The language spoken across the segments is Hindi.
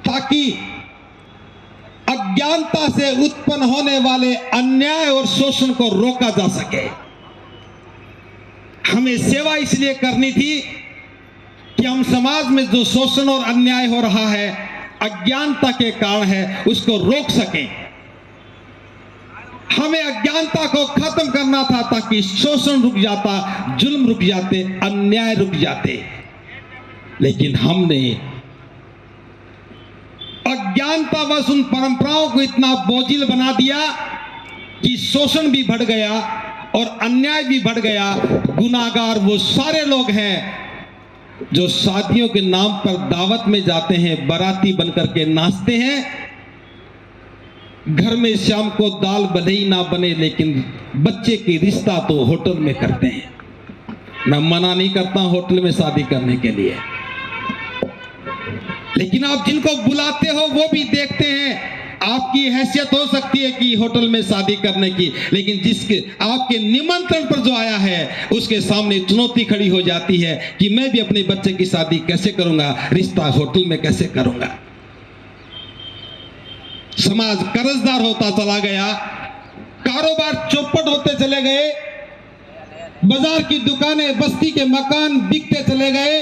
ताकि अज्ञानता से उत्पन्न होने वाले अन्याय और शोषण को रोका जा सके। हमें सेवा इसलिए करनी थी कि हम समाज में जो शोषण और अन्याय हो रहा है, अज्ञानता के कारण है, उसको रोक सकें। हमें अज्ञानता को खत्म करना था ताकि शोषण रुक जाता, जुल्म रुक जाते, अन्याय रुक जाते। लेकिन हमने अज्ञानता बस उन परंपराओं को इतना बोझिल बना दिया कि शोषण भी बढ़ गया और अन्याय भी बढ़ गया। गुनाहगार वो सारे लोग हैं जो शादियों के नाम पर दावत में जाते हैं, बाराती बनकर के नाचते हैं, घर में शाम को दाल भले ही ना बने लेकिन बच्चे की रिश्ता तो होटल में करते हैं। मैं मना नहीं करता होटल में शादी करने के लिए, लेकिन आप जिनको बुलाते हो वो भी देखते हैं। आपकी हैसियत हो सकती है कि होटल में शादी करने की, लेकिन जिसके आपके निमंत्रण पर जो आया है उसके सामने चुनौती खड़ी हो जाती है कि मैं भी अपने बच्चे की शादी कैसे करूंगा, रिश्ता होटल में कैसे करूंगा। समाज कर्जदार होता चला गया, कारोबार चौपट होते चले गए, बाजार की दुकानें, बस्ती के मकान बिकते चले गए,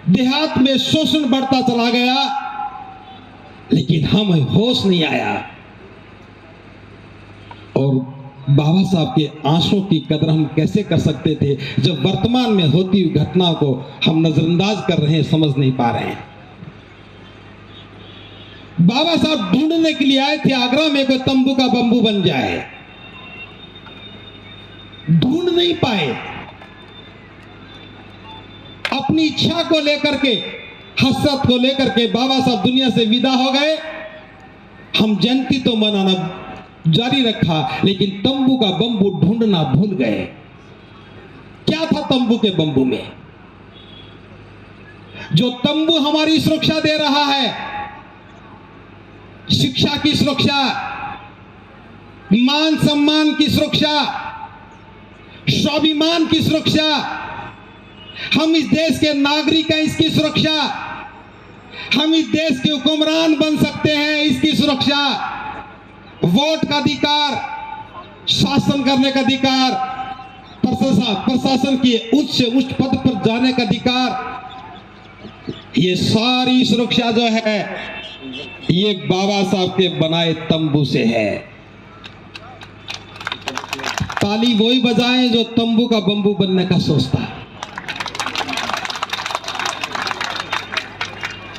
देहात में शोषण बढ़ता चला गया, लेकिन हमें होश नहीं आया और बाबा साहब के आंसुओं की कदर हम कैसे कर सकते थे जब वर्तमान में होती हुई घटनाओं को हम नजरअंदाज कर रहे हैं, समझ नहीं पा रहे हैं। बाबा साहब ढूंढने के लिए आए थे आगरा में कोई तंबू का बंबू बन जाए, ढूंढ नहीं पाए। अपनी इच्छा को लेकर के, हसरत को लेकर के बाबा साहब दुनिया से विदा हो गए। हम जयंती तो मनाना जारी रखा, लेकिन तंबू का बंबू ढूंढना भूल गए। क्या था तंबू के बंबू में? जो तंबू हमारी सुरक्षा दे रहा है, शिक्षा की सुरक्षा, मान सम्मान की सुरक्षा, स्वाभिमान की सुरक्षा, हम इस देश के नागरिक हैं इसकी सुरक्षा, हम इस देश के हुक्मरान बन सकते हैं इसकी सुरक्षा, वोट का अधिकार, शासन करने का अधिकार, प्रशासन के उच्च से उच्च पद पर जाने का अधिकार, ये सारी सुरक्षा जो है ये बाबा साहब के बनाए तंबू से है। ताली वही बजाएं जो तंबू का बंबू बनने का सोचता है,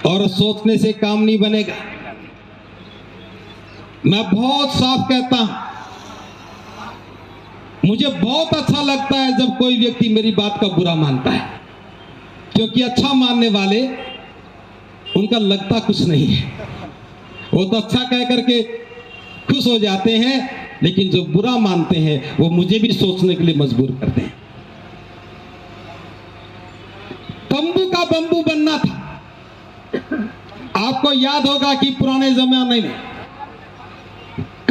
और सोचने से काम नहीं बनेगा। मैं बहुत साफ कहता हूं, मुझे बहुत अच्छा लगता है जब कोई व्यक्ति मेरी बात का बुरा मानता है, क्योंकि अच्छा मानने वाले उनका लगता कुछ नहीं है, वो तो अच्छा कह करके खुश हो जाते हैं, लेकिन जो बुरा मानते हैं वो मुझे भी सोचने के लिए मजबूर करते हैं। तंबू का बंबू बनना था। आपको याद होगा कि पुराने जमाने में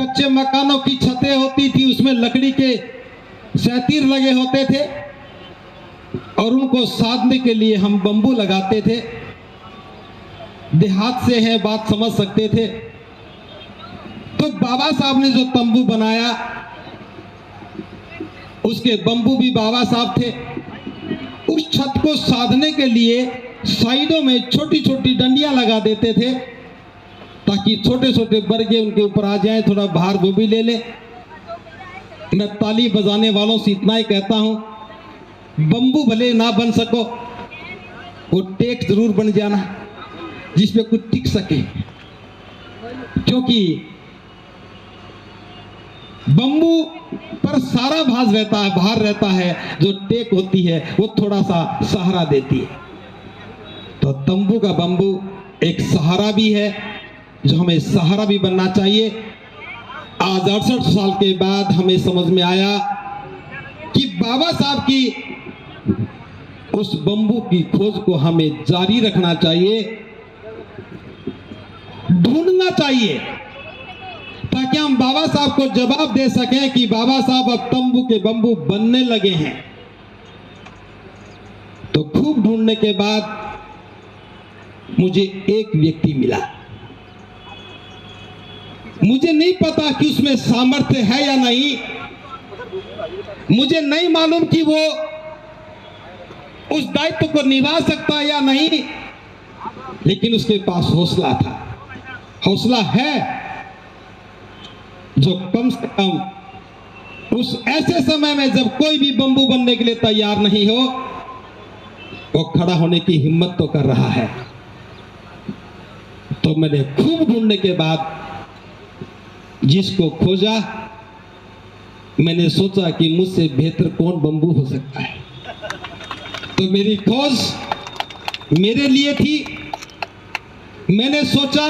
कच्चे मकानों की छतें होती थी, उसमें लकड़ी के सैतीर लगे होते थे और उनको साधने के लिए हम बंबू लगाते थे। देहात से है बात समझ सकते थे। तो बाबा साहब ने जो तंबू बनाया उसके बंबू भी बाबा साहब थे। उस छत को साधने के लिए साइडों में छोटी छोटी डंडियां लगा देते थे ताकि छोटे छोटे बरगे उनके ऊपर आ जाएं, थोड़ा भार वो भी ले ले। मैं ताली बजाने वालों से इतना ही कहता हूं, बंबू भले ना बन सको, वो टेक जरूर बन जाना जिसपे कुछ टिक सके, क्योंकि बंबू पर सारा भार रहता है, जो टेक होती है वो थोड़ा सा सहारा देती है। तो तंबू का बंबू एक सहारा भी है, जो हमें सहारा भी बनना चाहिए। आज 68 साल के बाद हमें समझ में आया कि बाबा साहब की उस बंबू की खोज को हमें जारी रखना चाहिए, ढूंढना चाहिए, ताकि हम बाबा साहब को जवाब दे सकें कि बाबा साहब अब तंबू के बंबू बनने लगे हैं। तो खूब ढूंढने के बाद मुझे एक व्यक्ति मिला। मुझे नहीं पता कि उसमें सामर्थ्य है या नहीं, मुझे नहीं मालूम कि वो उस दायित्व को निभा सकता है या नहीं, लेकिन उसके पास हौसला था, हौसला है, जो कम से कम उस ऐसे समय में जब कोई भी बंबू बनने के लिए तैयार नहीं हो, वो खड़ा होने की हिम्मत तो कर रहा है। तो मैंने खूब ढूंढने के बाद जिसको खोजा, मैंने सोचा कि मुझसे बेहतर कौन बंबू हो सकता है। तो मेरी खोज मेरे लिए थी। मैंने सोचा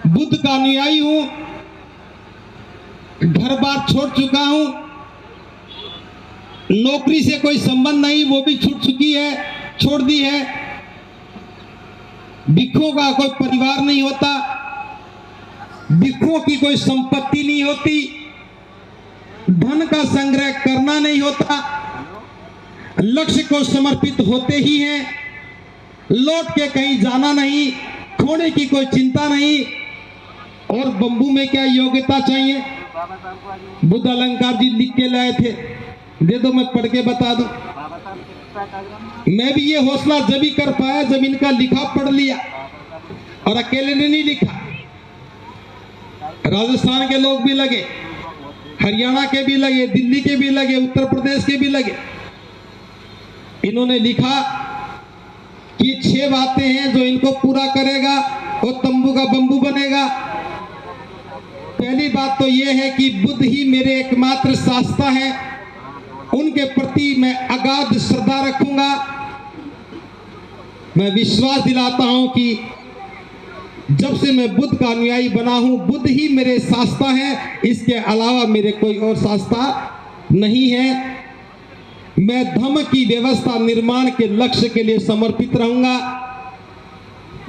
बुद्ध का अनुयायी हूं, घर बार छोड़ चुका हूं, नौकरी से कोई संबंध नहीं, वो भी छूट चुकी है, छोड़ दी है। भिक्षुओं का कोई परिवार नहीं होता, भिक्षुओं की कोई संपत्ति नहीं होती, धन का संग्रह करना नहीं होता, लक्ष्य को समर्पित होते ही हैं, लौट के कहीं जाना नहीं, खोने की कोई चिंता नहीं। और बंबू में क्या योग्यता चाहिए? बुद्ध अलंकार जी लिख के लाए थे, दे दो, मैं पढ़ के बता दूं। मैं भी ये हौसला जब ही कर पाया जब इनका लिखा पढ़ लिया, और अकेले ने नहीं लिखा, राजस्थान के लोग भी लगे, हरियाणा के भी लगे, दिल्ली के भी लगे, उत्तर प्रदेश के भी लगे। इन्होंने लिखा कि 6 बातें हैं जो इनको पूरा करेगा वो तंबू का बंबू बनेगा। पहली बात तो यह है कि बुद्ध ही मेरे एकमात्र शास्त्र हैं, उनके प्रति मैं अगाध श्रद्धा रखूंगा। मैं विश्वास दिलाता हूं कि जब से मैं बुद्ध का अनुयायी बना हूं, बुद्ध ही मेरे शास्त्र हैं, इसके अलावा मेरे कोई और शास्त्र नहीं है। मैं धम्म की व्यवस्था निर्माण के लक्ष्य के लिए समर्पित रहूंगा।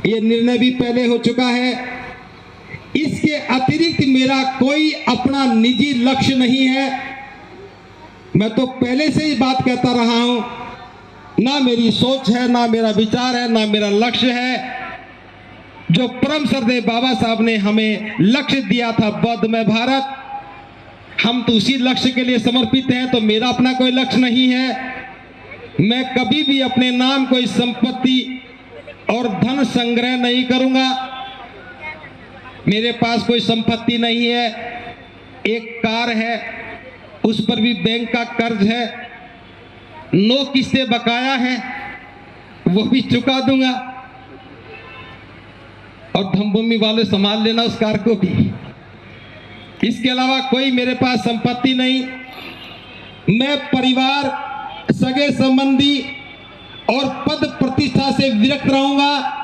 यह निर्णय भी पहले हो चुका है। इसके अतिरिक्त मेरा कोई अपना निजी लक्ष्य नहीं है। मैं तो पहले से ही बात कहता रहा हूं, ना मेरी सोच है, ना मेरा विचार है, ना मेरा लक्ष्य है। जो परम श्रद्धेय बाबा साहब ने हमें लक्ष्य दिया था, बौद्ध में भारत, हम तो उसी लक्ष्य के लिए समर्पित हैं। तो मेरा अपना कोई लक्ष्य नहीं है। मैं कभी भी अपने नाम कोई संपत्ति और धन संग्रह नहीं करूंगा। मेरे पास कोई संपत्ति नहीं है, एक कार है, उस पर भी बैंक का कर्ज है, 9 किस्तें बकाया है, वो भी चुका दूंगा, और धमभूमि वाले संभाल लेना उस कार को भी। इसके अलावा कोई मेरे पास संपत्ति नहीं। मैं परिवार, सगे संबंधी और पद प्रतिष्ठा से विरक्त रहूंगा।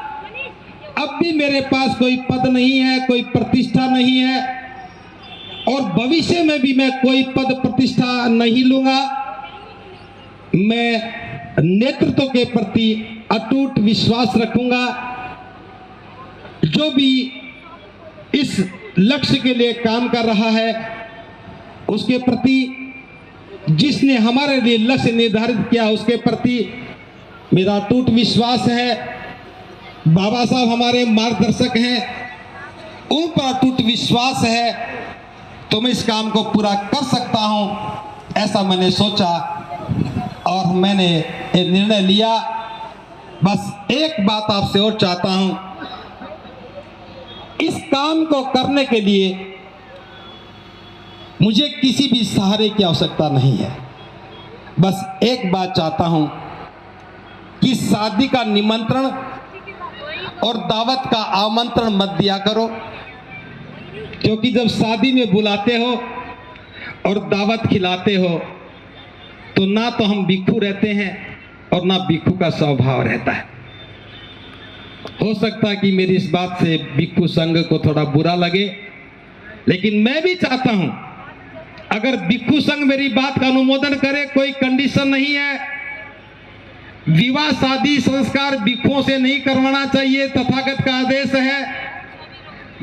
अब भी मेरे पास कोई पद नहीं है, कोई प्रतिष्ठा नहीं है, और भविष्य में भी मैं कोई पद प्रतिष्ठा नहीं लूंगा। मैं नेतृत्व के प्रति अटूट विश्वास रखूंगा। जो भी इस लक्ष्य के लिए काम कर रहा है, उसके प्रति, जिसने हमारे लिए लक्ष्य निर्धारित किया, उसके प्रति मेरा अटूट विश्वास है। बाबा साहब हमारे मार्गदर्शक हैं, उन पर अटूट विश्वास है, तो मैं इस काम को पूरा कर सकता हूं, ऐसा मैंने सोचा और मैंने ये निर्णय लिया। बस एक बात आपसे और चाहता हूं, इस काम को करने के लिए मुझे किसी भी सहारे की आवश्यकता नहीं है। बस एक बात चाहता हूं कि शादी का निमंत्रण और दावत का आमंत्रण मत दिया करो, क्योंकि जब शादी में बुलाते हो और दावत खिलाते हो तो ना तो हम भिक्षु रहते हैं और ना भिक्षु का स्वभाव रहता है। हो सकता है कि मेरी इस बात से भिक्षु संघ को थोड़ा बुरा लगे, लेकिन मैं भी चाहता हूं अगर भिक्षु संघ मेरी बात का अनुमोदन करे, कोई कंडीशन नहीं है। विवाह शादी संस्कार भिक्षुओं से नहीं करवाना चाहिए, तथागत का आदेश है।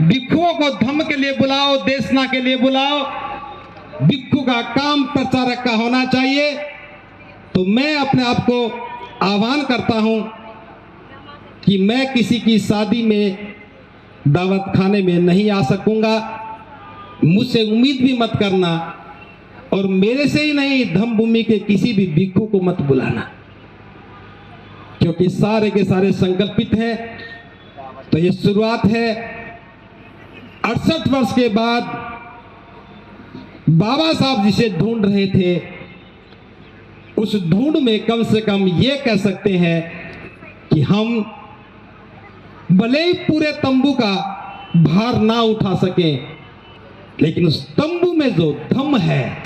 भिक्षुओं को धम्म के लिए बुलाओ, देशना के लिए बुलाओ। भिक्षु का काम प्रचारक का होना चाहिए। तो मैं अपने आप को आह्वान करता हूं कि मैं किसी की शादी में, दावत खाने में नहीं आ सकूंगा। मुझसे उम्मीद भी मत करना, और मेरे से ही नहीं, धम्मभूमि के किसी भी भिक्षु को मत बुलाना, क्योंकि सारे के सारे संकल्पित हैं। तो ये शुरुआत है। 68 वर्ष के बाद बाबा साहब जिसे ढूंढ रहे थे, उस ढूंढ में कम से कम ये कह सकते हैं कि हम भले ही पूरे तंबू का भार ना उठा सकें, लेकिन उस तंबू में जो धम्म है,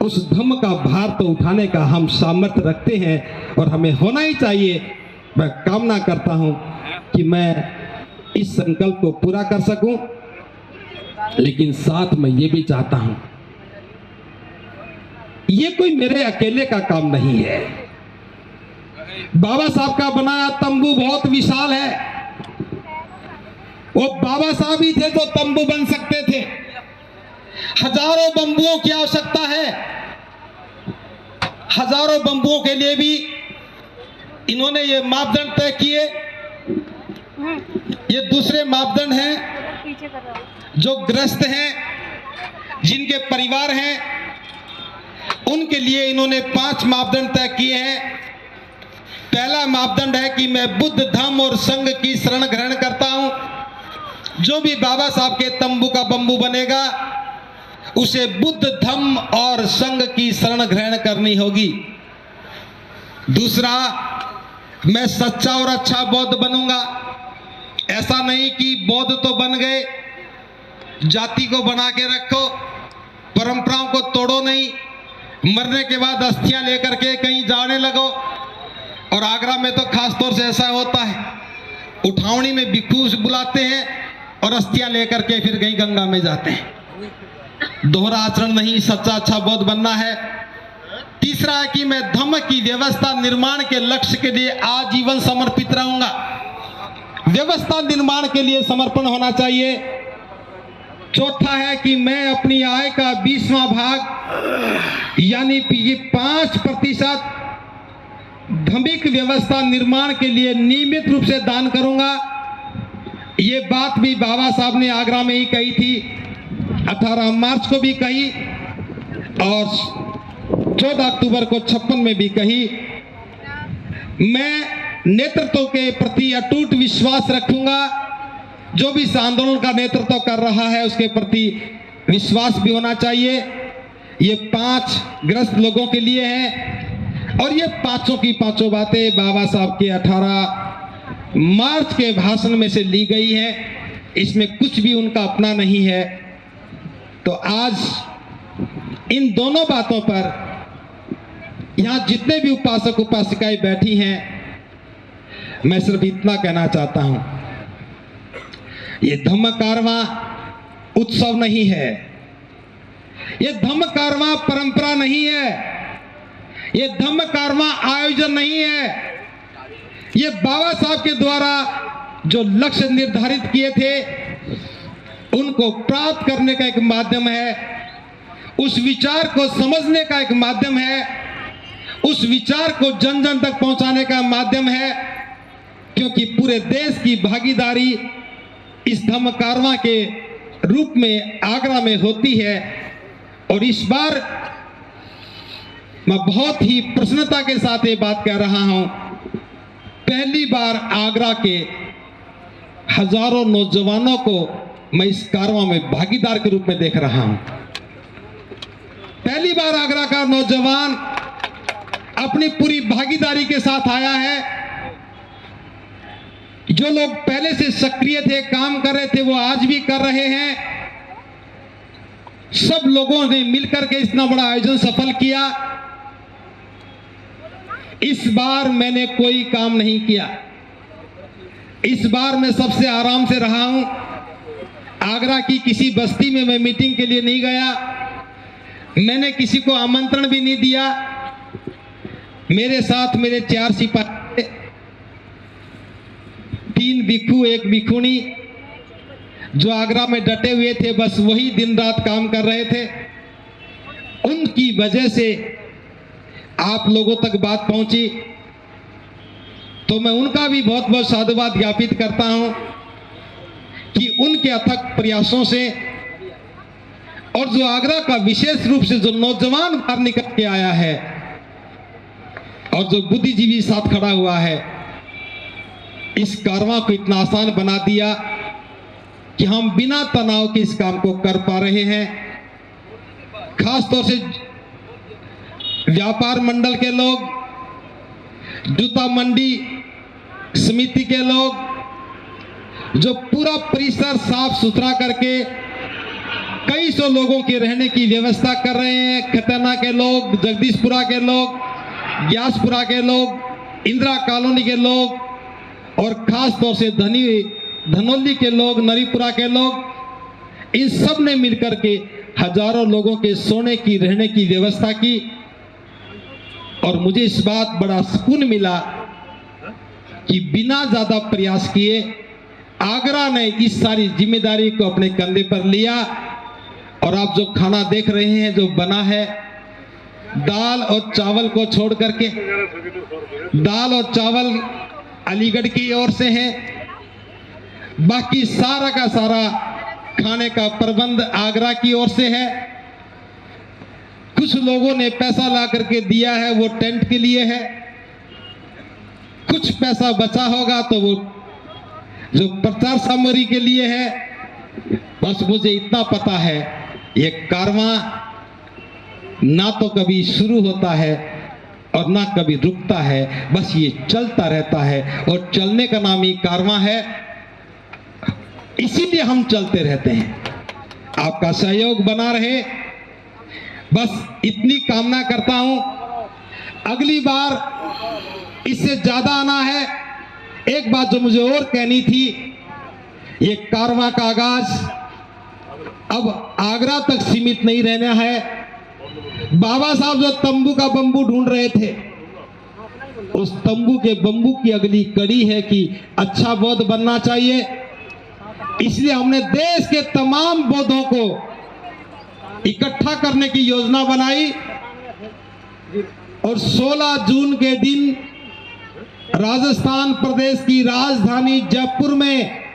उस धम्म का भार तो उठाने का हम सामर्थ्य रखते हैं, और हमें होना ही चाहिए। मैं कामना करता हूं कि मैं इस संकल्प को पूरा कर सकूं, लेकिन साथ में ये भी चाहता हूं, ये कोई मेरे अकेले का काम नहीं है। बाबा साहब का बनाया तंबू बहुत विशाल है। वो बाबा साहब ही थे जो तंबू बन सकते थे। हजारों बंबुओं की आवश्यकता है। हजारों बंबुओं के लिए भी इन्होंने ये मापदंड तय किए। ये दूसरे मापदंड हैं जो ग्रस्त हैं, जिनके परिवार हैं, उनके लिए इन्होंने 5 मापदंड तय किए हैं। पहला मापदंड है कि मैं बुद्ध, धम्म और संघ की शरण ग्रहण करता हूं। जो भी बाबा साहब के तंबू का बंबू बनेगा, उसे बुद्ध, धम्म और संघ की शरण ग्रहण करनी होगी। दूसरा, मैं सच्चा और अच्छा बौद्ध बनूंगा। ऐसा नहीं कि बौद्ध तो बन गए, जाति को बना के रखो, परंपराओं को तोड़ो नहीं, मरने के बाद अस्थियां लेकर के कहीं जाने लगो। और आगरा में तो खास तौर से ऐसा होता है, उठावनी में भिक्षु बुलाते हैं और अस्थियां लेकर के फिर कहीं गंगा में जाते हैं। दोहरा आचरण नहीं, सच्चा अच्छा बौद्ध बनना है। तीसरा है कि मैं धम्म की व्यवस्था निर्माण के लक्ष्य के लिए आजीवन समर्पित रहूंगा। व्यवस्था निर्माण के लिए समर्पण होना चाहिए। चौथा है कि मैं अपनी आय का 20वां भाग यानी 5% धार्मिक व्यवस्था निर्माण के लिए नियमित रूप से दान करूंगा। ये बात भी बाबा साहब ने आगरा में ही कही थी, 18 मार्च को भी कही और 14 अक्टूबर को 56 में भी कही। मैं नेतृत्व के प्रति अटूट विश्वास रखूंगा। जो भी इस आंदोलन का नेतृत्व कर रहा है उसके प्रति विश्वास भी होना चाहिए। ये 5 ग्रस्त लोगों के लिए हैं, और ये पांचों की पांचों बातें बाबा साहब के 18 मार्च के भाषण में से ली गई हैं। इसमें कुछ भी उनका अपना नहीं है। तो आज इन दोनों बातों पर यहां जितने भी उपासक उपासिकाएं बैठी हैं, मैं सिर्फ इतना कहना चाहता हूं, ये धम्म कारवां उत्सव नहीं है, ये धम्म कारवां परंपरा नहीं है, ये धम्म कारवां आयोजन नहीं है। ये बाबा साहब के द्वारा जो लक्ष्य निर्धारित किए थे उनको प्राप्त करने का एक माध्यम है, उस विचार को समझने का एक माध्यम है, उस विचार को जन जन तक पहुंचाने का माध्यम है। क्योंकि पूरे देश की भागीदारी इस धम्म कारवां के रूप में आगरा में होती है। और इस बार मैं बहुत ही प्रसन्नता के साथ ये बात कह रहा हूं, पहली बार आगरा के हजारों नौजवानों को मैं इस कारवां में भागीदार के रूप में देख रहा हूं। पहली बार आगरा का नौजवान अपनी पूरी भागीदारी के साथ आया है। जो लोग पहले से सक्रिय थे, काम कर रहे थे, वो आज भी कर रहे हैं। सब लोगों ने मिलकर के इतना बड़ा आयोजन सफल किया। इस बार मैंने कोई काम नहीं किया। इस बार मैं सबसे आराम से रहा हूं। आगरा की किसी बस्ती में मैं मीटिंग के लिए नहीं गया। मैंने किसी को आमंत्रण भी नहीं दिया। मेरे साथ मेरे 4 सिपाही, 3 भिक्षु, 1 भिक्षुणी, जो आगरा में डटे हुए थे, बस वही दिन रात काम कर रहे थे। उनकी वजह से आप लोगों तक बात पहुंची। तो मैं उनका भी बहुत बहुत साधुवाद ज्ञापित करता हूं कि उनके अथक प्रयासों से और जो आगरा का विशेष रूप से जो नौजवान बाहर निकल के आया है और जो बुद्धिजीवी साथ खड़ा हुआ है, इस कारवां को इतना आसान बना दिया कि हम बिना तनाव के इस काम को कर पा रहे हैं। खास तौर से व्यापार मंडल के लोग, जूता मंडी समिति के लोग, जो पूरा परिसर साफ सुथरा करके कई सौ लोगों के रहने की व्यवस्था कर रहे हैं। खतना के लोग, जगदीशपुरा के लोग, ग्यासपुरा के लोग, इंदिरा कॉलोनी के लोग और खास तौर से धनौली के लोग, नरीपुरा के लोग, इन सब ने मिलकर के हजारों लोगों के सोने की, रहने की व्यवस्था की। और मुझे इस बात बड़ा सुकून मिला कि बिना ज्यादा प्रयास किए आगरा ने इस सारी जिम्मेदारी को अपने कंधे पर लिया। और आप जो खाना देख रहे हैं जो बना है, दाल और चावल को छोड़ करके, दाल और चावल अलीगढ़ की ओर से है, बाकी सारा का सारा खाने का प्रबंध आगरा की ओर से है। कुछ लोगों ने पैसा ला करके दिया है, वो टेंट के लिए है। कुछ पैसा बचा होगा तो वो जो प्रचार सामग्री के लिए है। बस मुझे इतना पता है, ये कारवां ना तो कभी शुरू होता है और ना कभी रुकता है, बस ये चलता रहता है। और चलने का नाम ही कारवां है, इसीलिए हम चलते रहते हैं। आपका सहयोग बना रहे, बस इतनी कामना करता हूं। अगली बार इससे ज्यादा आना है। एक बात जो मुझे और कहनी थी, ये कारवां का आगाज अब आगरा तक सीमित नहीं रहना है। बाबा साहब जो तंबू का बंबू ढूंढ रहे थे, उस तंबू के बंबू की अगली कड़ी है कि अच्छा बौद्ध बनना चाहिए। इसलिए हमने देश के तमाम बौद्धों को इकट्ठा करने की योजना बनाई और 16 जून के दिन राजस्थान प्रदेश की राजधानी जयपुर में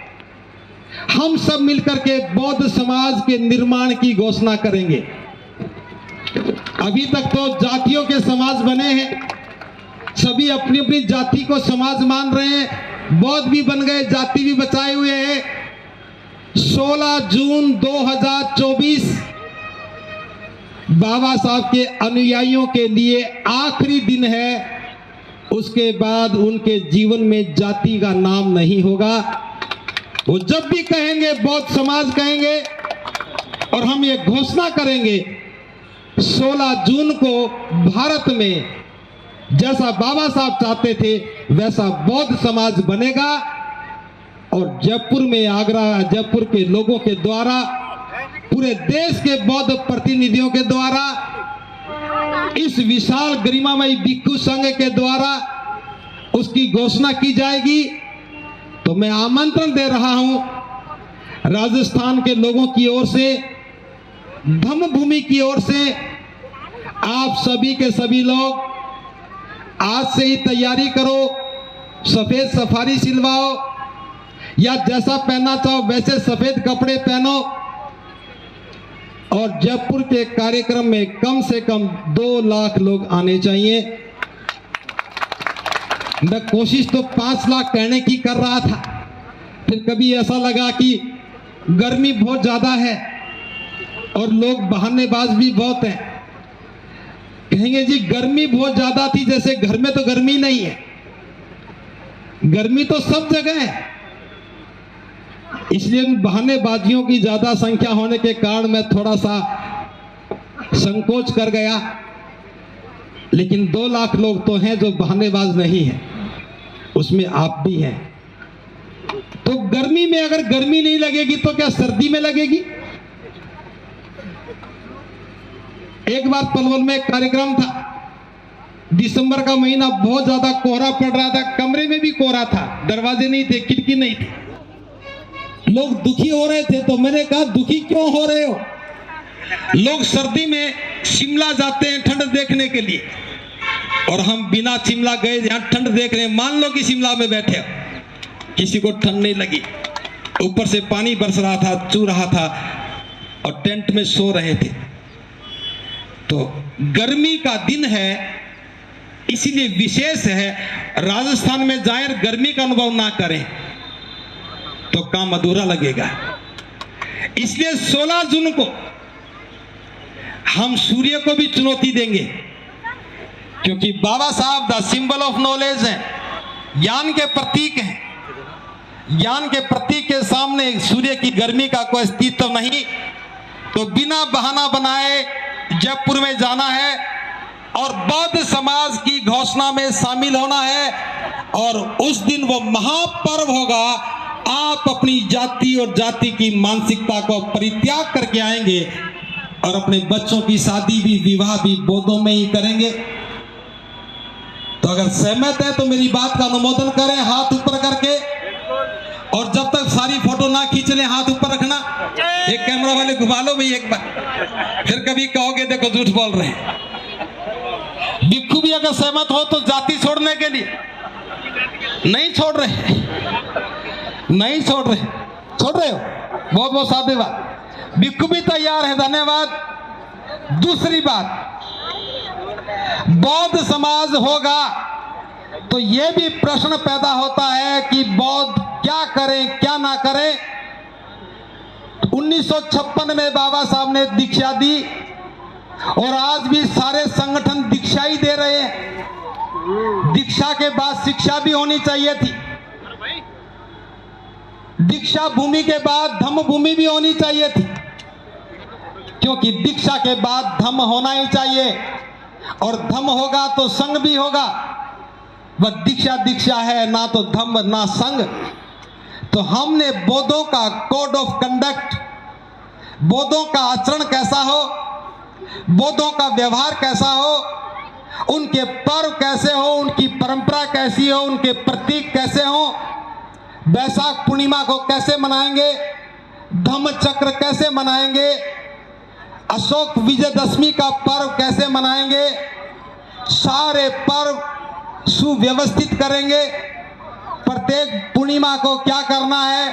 हम सब मिलकर के बौद्ध समाज के निर्माण की घोषणा करेंगे। अभी तक तो जातियों के समाज बने हैं, सभी अपनी अपनी जाति को समाज मान रहे हैं, बौद्ध भी बन गए, जाति भी बचाए हुए हैं। 16 जून 2024 बाबा साहब के अनुयायियों के लिए आखिरी दिन है। उसके बाद उनके जीवन में जाति का नाम नहीं होगा। वो जब भी कहेंगे बौद्ध समाज कहेंगे। और हम ये घोषणा करेंगे 16 जून को भारत में जैसा बाबा साहब चाहते थे वैसा बौद्ध समाज बनेगा। और जयपुर में, आगरा जयपुर के लोगों के द्वारा, पूरे देश के बौद्ध प्रतिनिधियों के द्वारा, इस विशाल गरिमामयी भिक्षु संघ के द्वारा उसकी घोषणा की जाएगी। तो मैं आमंत्रण दे रहा हूं राजस्थान के लोगों की ओर से, धम्म भूमि की ओर से, आप सभी के सभी लोग आज से ही तैयारी करो। सफेद सफारी सिलवाओ या जैसा पहनना चाहो वैसे सफेद कपड़े पहनो। और जयपुर के कार्यक्रम में कम से कम 2 लाख लोग आने चाहिए। मैं कोशिश तो 5 लाख कहने की कर रहा था, फिर कभी ऐसा लगा कि गर्मी बहुत ज्यादा है और लोग बहानेबाज भी बहुत हैं। कहेंगे जी गर्मी बहुत ज्यादा थी, जैसे घर में तो गर्मी नहीं है। गर्मी तो सब जगह है। इसलिए बहानेबाजियों की ज्यादा संख्या होने के कारण मैं थोड़ा सा संकोच कर गया। लेकिन 2 लाख लोग तो हैं जो बहानेबाज नहीं हैं, उसमें आप भी हैं। तो गर्मी में अगर गर्मी नहीं लगेगी तो क्या सर्दी में लगेगी? एक बार पलवल में एक कार्यक्रम था, दिसंबर का महीना, बहुत ज्यादा कोहरा पड़ रहा था, कमरे में भी कोहरा था, दरवाजे नहीं थे, खिड़की नहीं थी, लोग दुखी हो रहे थे। तो मैंने कहा दुखी क्यों हो रहे हो? लोग सर्दी में शिमला जाते हैं ठंड देखने के लिए, और हम बिना शिमला गए यहाँ ठंड देख रहे हैं। मान लो कि शिमला में बैठे हो, किसी को ठंड नहीं लगी, ऊपर से पानी बरस रहा था, चू रहा था और टेंट में सो रहे थे। तो गर्मी का दिन है, इसीलिए विशेष है। राजस्थान में जाए गर्मी का अनुभव ना करें तो काम अधूरा लगेगा। इसलिए 16 जून को हम सूर्य को भी चुनौती देंगे, क्योंकि बाबा साहब द सिंबल ऑफ नॉलेज है, ज्ञान के प्रतीक हैं। ज्ञान के प्रतीक के सामने सूर्य की गर्मी का कोई अस्तित्व नहीं। तो बिना बहाना बनाए जयपुर में जाना है और बौद्ध समाज की घोषणा में शामिल होना है। और उस दिन वो महापर्व होगा। आप अपनी जाति और जाति की मानसिकता को परित्याग करके आएंगे और अपने बच्चों की शादी भी, विवाह भी बौद्धों में ही करेंगे। तो अगर सहमत है तो मेरी बात का अनुमोदन करें हाथ ऊपर करके। और जब तक सारी फोटो ना खींच लें हाथ ऊपर रखना। एक कैमरा वाले घुमा लो भाई एक बार, फिर कभी कहोगे देखो झूठ बोल रहे हैं। भिक्खु भी अगर सहमत हो तो जाति छोड़ने के लिए नहीं छोड़ रहे, नहीं छोड़ रहे, छोड़ रहे हो, बहुत बहुत साधुवाद। भिक्खु भी तैयार है, धन्यवाद। दूसरी बात, बौद्ध समाज होगा तो यह भी प्रश्न पैदा होता है कि बौद्ध क्या करें क्या ना करें। 1956 में बाबा साहब ने दीक्षा दी और आज भी सारे संगठन दीक्षा ही दे रहे हैं। दीक्षा के बाद शिक्षा भी होनी चाहिए थी। दीक्षा भूमि के बाद धम्म भूमि भी होनी चाहिए थी, क्योंकि दीक्षा के बाद धम्म होना ही चाहिए और धम्म होगा तो संघ भी होगा। वह दीक्षा दीक्षा है, ना तो धम्म ना संघ। तो हमने बौद्धों का कोड ऑफ कंडक्ट, बौद्धों का आचरण कैसा हो, बौद्धों का व्यवहार कैसा हो, उनके पर्व कैसे हो, उनकी परंपरा कैसी हो, उनके प्रतीक कैसे हो, बैसाख पूर्णिमा को कैसे मनाएंगे, धम्म चक्र कैसे मनाएंगे, अशोक विजयदशमी का पर्व कैसे मनाएंगे, सारे पर्व सुव्यवस्थित करेंगे। प्रत्येक पूर्णिमा को क्या करना है,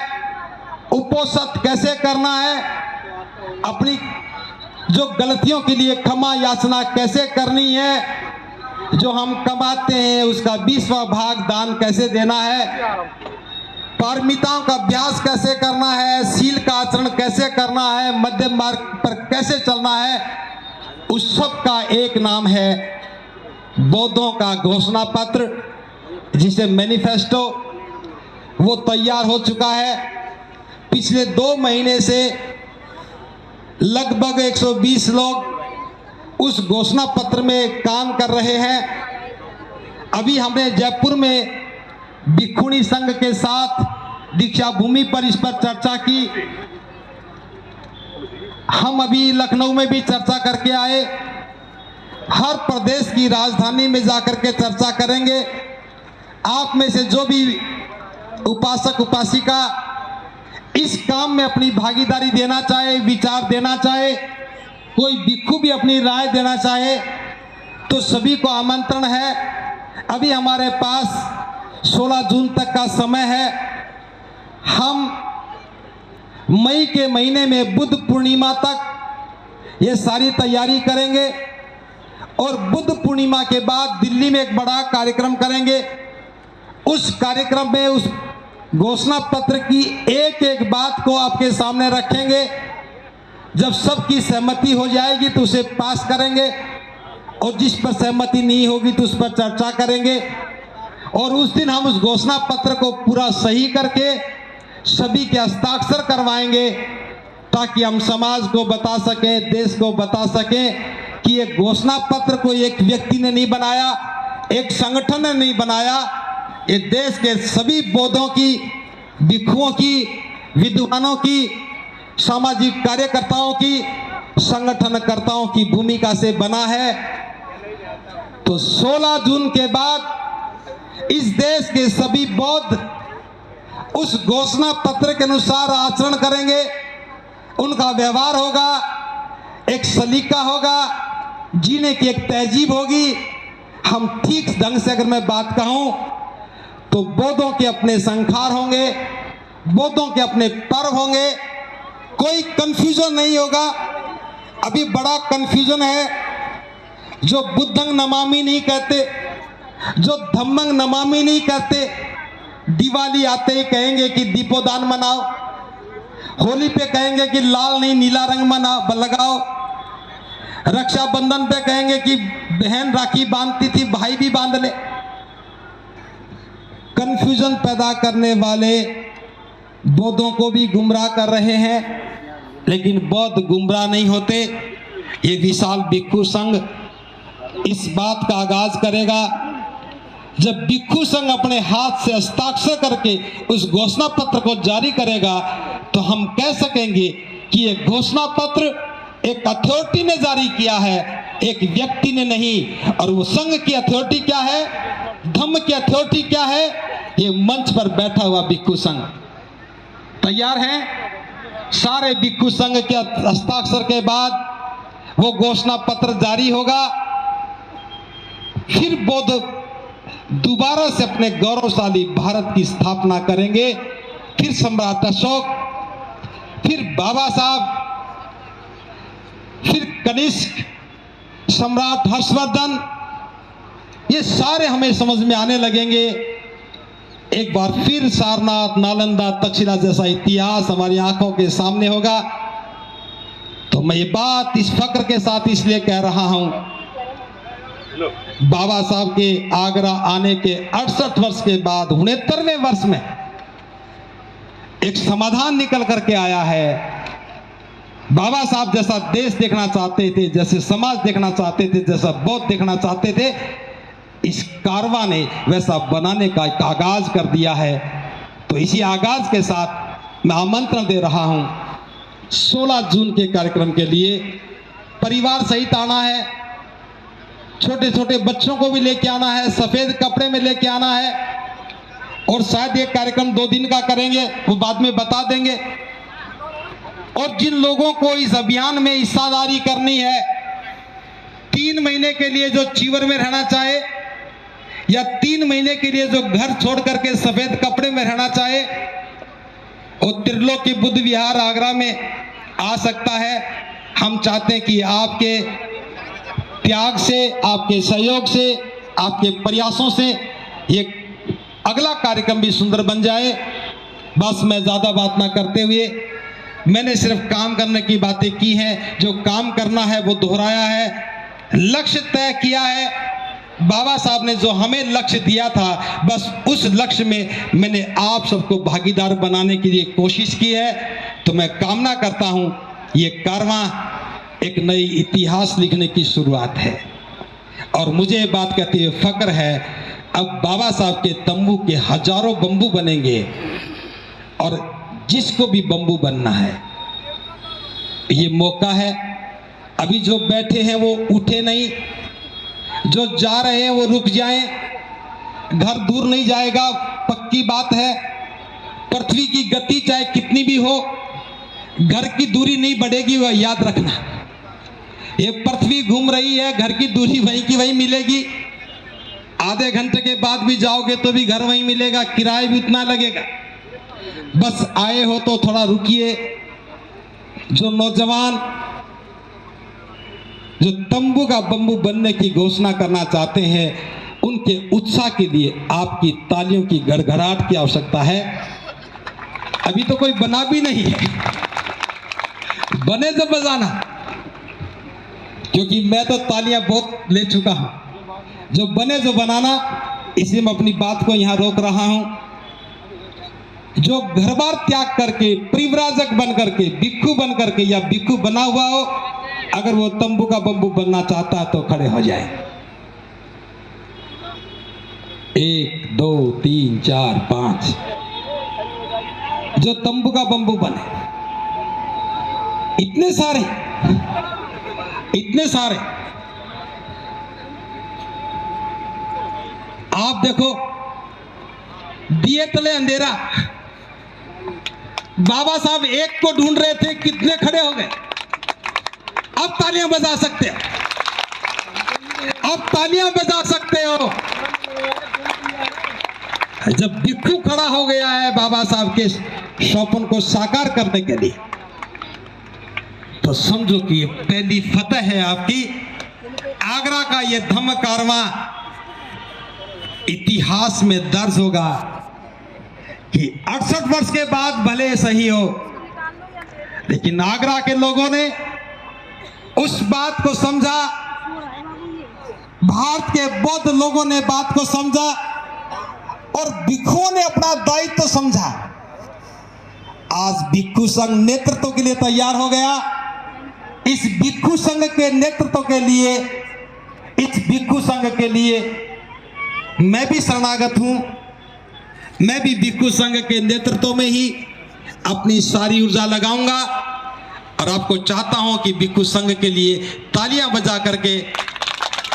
उपोषित कैसे करना है, अपनी जो गलतियों के लिए क्षमा याचना कैसे करनी है, जो हम कमाते हैं उसका 20वां भाग दान कैसे देना है, पारमिताओं का अभ्यास कैसे करना है, शील का आचरण कैसे करना है, मध्यम मार्ग पर कैसे चलना है, उस सब का एक नाम है बौद्धों का घोषणा पत्र, जिसे मैनिफेस्टो। वो तैयार हो चुका है। पिछले 2 महीने से लगभग 120 लोग उस घोषणा पत्र में काम कर रहे हैं। अभी हमने जयपुर में भिक्षुणी संघ के साथ दीक्षा भूमि पर इस पर चर्चा की। हम अभी लखनऊ में भी चर्चा करके आए। हर प्रदेश की राजधानी में जाकर के चर्चा करेंगे। आप में से जो भी उपासक उपासिका इस काम में अपनी भागीदारी देना चाहे, विचार देना चाहे, कोई भिक्षु भी अपनी राय देना चाहे, तो सभी को आमंत्रण है। अभी हमारे पास 16 जून तक का समय है। हम मई के महीने में बुद्ध पूर्णिमा तक ये सारी तैयारी करेंगे और बुद्ध पूर्णिमा के बाद दिल्ली में एक बड़ा कार्यक्रम करेंगे। उस कार्यक्रम में उस घोषणा पत्र की एक एक बात को आपके सामने रखेंगे। जब सबकी सहमति हो जाएगी तो उसे पास करेंगे और जिस पर सहमति नहीं होगी तो उस पर चर्चा करेंगे। और उस दिन हम उस घोषणा पत्र को पूरा सही करके सभी के हस्ताक्षर करवाएंगे, ताकि हम समाज को बता सकें, देश को बता सकें कि ये घोषणा पत्र को एक व्यक्ति ने नहीं बनाया, एक संगठन ने नहीं बनाया। ये देश के सभी बौद्धों की, भिक्षुओं की, विद्वानों की, सामाजिक कार्यकर्ताओं की, संगठनकर्ताओं की भूमिका से बना है। तो 16 जून के बाद इस देश के सभी बौद्ध उस घोषणा पत्र के अनुसार आचरण करेंगे। उनका व्यवहार होगा, एक सलीका होगा, जीने की एक तहजीब होगी, हम ठीक ढंग से अगर मैं बात कहूं तो बौद्धों के अपने संखार होंगे, बौद्धों के अपने पर्व होंगे, कोई कंफ्यूजन नहीं होगा। अभी बड़ा कंफ्यूजन है। जो बुद्धंग नमामि नहीं कहते, जो धम्मंग नमामि नहीं कहते, दिवाली आते ही कहेंगे कि दीपोदान मनाओ, होली पे कहेंगे कि लाल नहीं नीला रंग मनाओ लगाओ, रक्षाबंधन पे कहेंगे कि बहन राखी बांधती थी भाई भी बांध ले। कंफ्यूजन पैदा करने वाले बौद्धों को भी गुमराह कर रहे हैं, लेकिन बौद्ध गुमराह नहीं होते। ये विशाल भिक्षु संघ इस बात का आगाज करेगा जब भिक्षु संघ अपने हाथ से हस्ताक्षर करके उस घोषणा पत्र को जारी करेगा, तो हम कह सकेंगे कि ये घोषणा पत्र एक अथॉरिटी ने जारी किया है, एक व्यक्ति ने नहीं। और वो संघ की अथॉरिटी क्या है, धम्म की अथॉरिटी क्या है, ये मंच पर बैठा हुआ भिक्षु संघ। तैयार हैं? सारे भिक्षु संघ के हस्ताक्षर के बाद वो घोषणा पत्र जारी होगा। फिर बौद्ध दोबारा से अपने गौरवशाली भारत की स्थापना करेंगे। फिर सम्राट अशोक, फिर बाबा साहब, फिर कनिष्क, सम्राट हर्षवर्धन, ये सारे हमें समझ में आने लगेंगे। एक बार फिर सारनाथ, नालंदा, तक्षशिला जैसा इतिहास हमारी आंखों के सामने होगा। तो मैं ये बात इस फक्र के साथ इसलिए कह रहा हूं, बाबा साहब के आगरा आने के 68 वर्ष के बाद 69वें वर्ष में एक समाधान निकल करके आया है। बाबा साहब जैसा देश देखना चाहते थे, जैसे समाज देखना चाहते थे, जैसा बौद्ध देखना चाहते थे, इस कारवां ने वैसा बनाने का एक आगाज कर दिया है। तो इसी आगाज के साथ मैं आमंत्रण दे रहा हूं 16 जून के कार्यक्रम के लिए। परिवार सहित आना है, छोटे छोटे बच्चों को भी लेके आना है, सफेद कपड़े में लेके आना है। और शायद ये कार्यक्रम 2 दिन का करेंगे, वो बाद में बता देंगे। और जिन लोगों को इस अभियान में हिस्सादारी करनी है, 3 महीने के लिए जो चीवर में रहना चाहे या 3 महीने के लिए जो घर छोड़ करके सफेद कपड़े में रहना चाहे, वो त्रिलोकी बुद्ध विहार आगरा में आ सकता है। हम चाहते हैं कि आपके त्याग से, आपके सहयोग से, आपके प्रयासों से ये अगला कार्यक्रम भी सुंदर बन जाए। बस मैं ज़्यादा बात ना करते हुए, मैंने सिर्फ काम करने की बातें की हैं। जो काम करना है वो दोहराया है, लक्ष्य तय किया है। बाबा साहब ने जो हमें लक्ष्य दिया था, बस उस लक्ष्य में मैंने आप सबको भागीदार बनाने के लिए कोशिश की है। तो मैं कामना करता हूँ ये कारवां एक नई इतिहास लिखने की शुरुआत है। और मुझे ये बात कहते हुए फक्र है, अब बाबा साहब के तंबू के हजारों बंबू बनेंगे। और जिसको भी बंबू बनना है, ये मौका है। अभी जो बैठे हैं वो उठे नहीं, जो जा रहे हैं वो रुक जाएं। घर दूर नहीं जाएगा, पक्की बात है। पृथ्वी की गति चाहे कितनी भी हो, घर की दूरी नहीं बढ़ेगी, वह याद रखना। ये पृथ्वी घूम रही है, घर की दूरी वहीं की वहीं मिलेगी। आधे घंटे के बाद भी जाओगे तो भी घर वहीं मिलेगा, किराया भी उतना लगेगा। बस आए हो तो थोड़ा रुकिए। जो नौजवान जो तंबू का बंबू बनने की घोषणा करना चाहते हैं, उनके उत्साह के लिए आपकी तालियों की गड़गड़ाहट की आवश्यकता है। अभी तो कोई बना भी नहीं है, बने तो बजाना, क्योंकि मैं तो तालियां बहुत ले चुका हूं। जो बने जो बनाना, इसी में अपनी बात को यहां रोक रहा हूं। जो घर बार त्याग करके, परिव्राजक बन करके, भिक्षु बन करके या भिक्षु बना हुआ हो, अगर वो तंबू का बंबू बनना चाहता है तो खड़े हो जाए। 1 2 3 4 5 जो तंबू का बंबू बने। इतने सारे आप देखो, दिए तले अंधेरा। बाबा साहब एक को ढूंढ रहे थे, कितने खड़े हो गए। अब तालियां बजा सकते हैं, आप तालियां बजा सकते हो। जब भिक्खू खड़ा हो गया है बाबा साहब के स्वप्न को साकार करने के लिए, तो समझो कि ये पहली फतह है आपकी। आगरा का ये धम्म कारवां इतिहास में दर्ज होगा कि 68 वर्ष के बाद भले सही हो, लेकिन आगरा के लोगों ने उस बात को समझा, भारत के बौद्ध लोगों ने बात को समझा और भिक्षुओं ने अपना दायित्व समझा। आज भिक्षु संघ नेतृत्व के लिए तैयार हो गया। इस भिक्षु संघ के नेतृत्व के लिए, इस भिक्षु संघ के लिए मैं भी शरणागत हूं। मैं भी भिक्षु संघ के नेतृत्व में ही अपनी सारी ऊर्जा लगाऊंगा और आपको चाहता हूं कि भिक्षु संघ के लिए तालियां बजा करके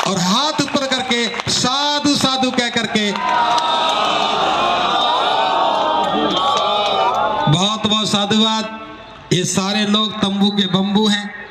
और हाथ ऊपर करके साधु साधु कह करके बहुत बहुत साधुवाद। ये सारे लोग तंबू के बंबू हैं।